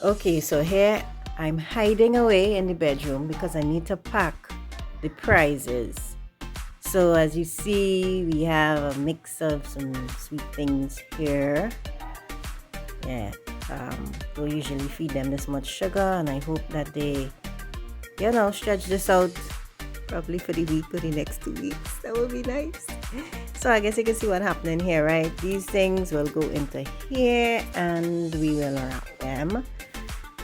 Okay, so here I'm hiding away in the bedroom because I need to pack the prizes. So as you see, we have a mix of some sweet things here. Yeah, don't usually feed them this much sugar, and I hope that they, stretch this out probably for the week or the next 2 weeks. That would be nice. So I guess you can see what's happening here, right? These things will go into here and we will wrap them.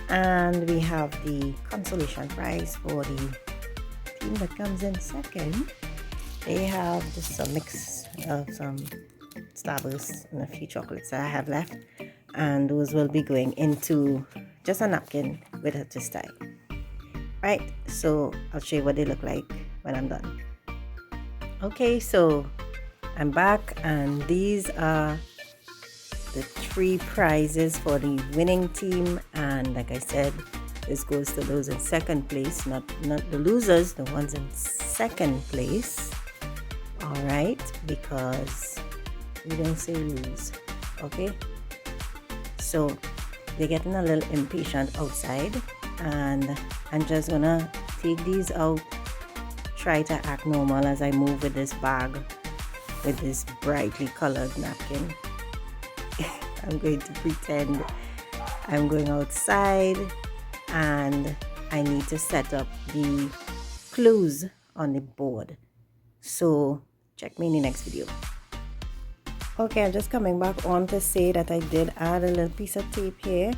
And we have the consolation prize for the team that comes in second. They have just a mix of some Starburst and a few chocolates that I have left. And those will be going into just a napkin with a twist tie. Right, so I'll show you what they look like when I'm done. Okay, so I'm back, and these are the 3 prizes for the winning team. And like I said, this goes to those in second place, not the losers, the ones in second place. All right, because we don't say lose. Okay, so they're getting a little impatient outside, and I'm just gonna take these out, try to act normal as I move with this bag with this brightly colored napkin. I'm going to pretend I'm going outside and I need to set up the clues on the board. So check me in the next video. Okay, I'm just coming back on to say that I did add a little piece of tape here.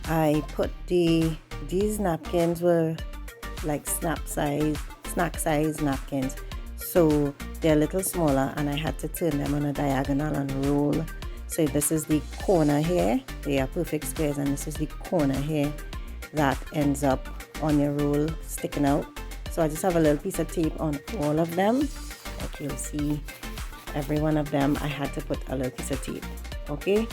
I put these napkins were like snack size napkins, so they're a little smaller, and I had to turn them on a diagonal and roll. So this is the corner here, they are perfect squares, and this is the corner here that ends up on your roll sticking out. So I just have a little piece of tape on all of them. Okay, you'll see every one of them I had to put a little piece of tape. Okay,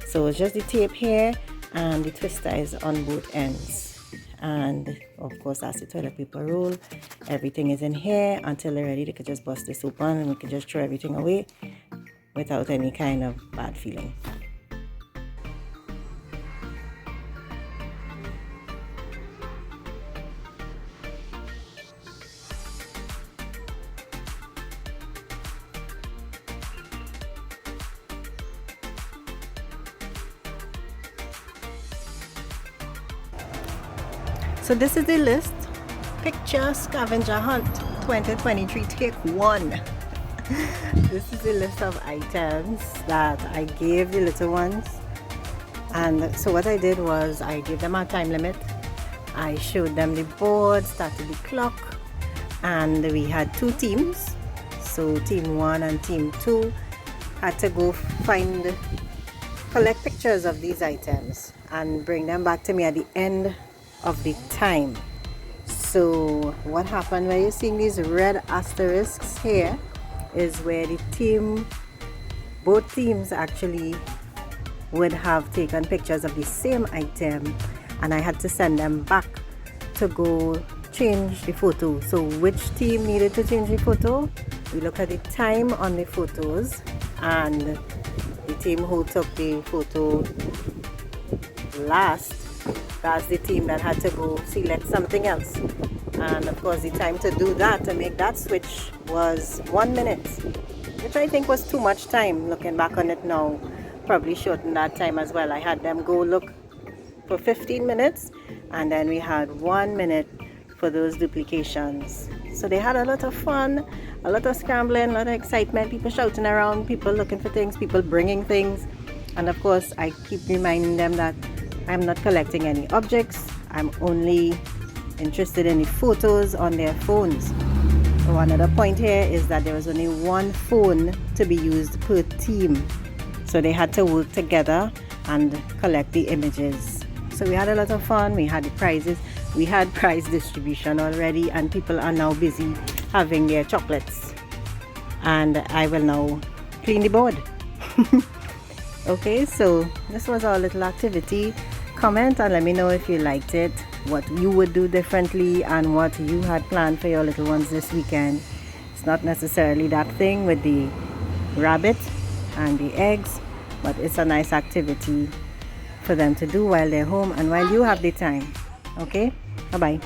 so it's just the tape here and the twist ties on both ends, and of course that's the toilet paper roll. Everything is in here until they're ready. They could just bust this open and we could just throw everything away without any kind of bad feeling. So this is the list. Picture Scavenger Hunt 2023 take 1. This is the list of items that I gave the little ones. And so what I did was I gave them a time limit. I showed them the board, started the clock, and we had 2 teams. So team 1 and team 2 had to go collect pictures of these items and bring them back to me at the end of the time. So what happened, where you're seeing these red asterisks here, is where both teams actually would have taken pictures of the same item, and I had to send them back to go change the photo. So which team needed to change the photo? We look at the time on the photos, and the team who took the photo last, that's the team that had to go select something else. And of course the time to do that, to make that switch, was 1 minute, which I think was too much time. Looking back on it now, probably shortened that time as well. I had them go look for 15 minutes, and then we had 1 minute for those duplications. So they had a lot of fun, a lot of scrambling, a lot of excitement, people shouting around, people looking for things, people bringing things. And of course I keep reminding them that I'm not collecting any objects. I'm only interested in the photos on their phones. So another point here is that there was only 1 phone to be used per team. So they had to work together and collect the images. So we had a lot of fun. We had the prizes. We had prize distribution already, and people are now busy having their chocolates. And I will now clean the board. Okay, so this was our little activity. Comment and let me know if you liked it, what you would do differently, and what you had planned for your little ones this weekend. It's not necessarily that thing with the rabbit and the eggs, but it's a nice activity for them to do while they're home and while you have the time. Okay? Bye bye.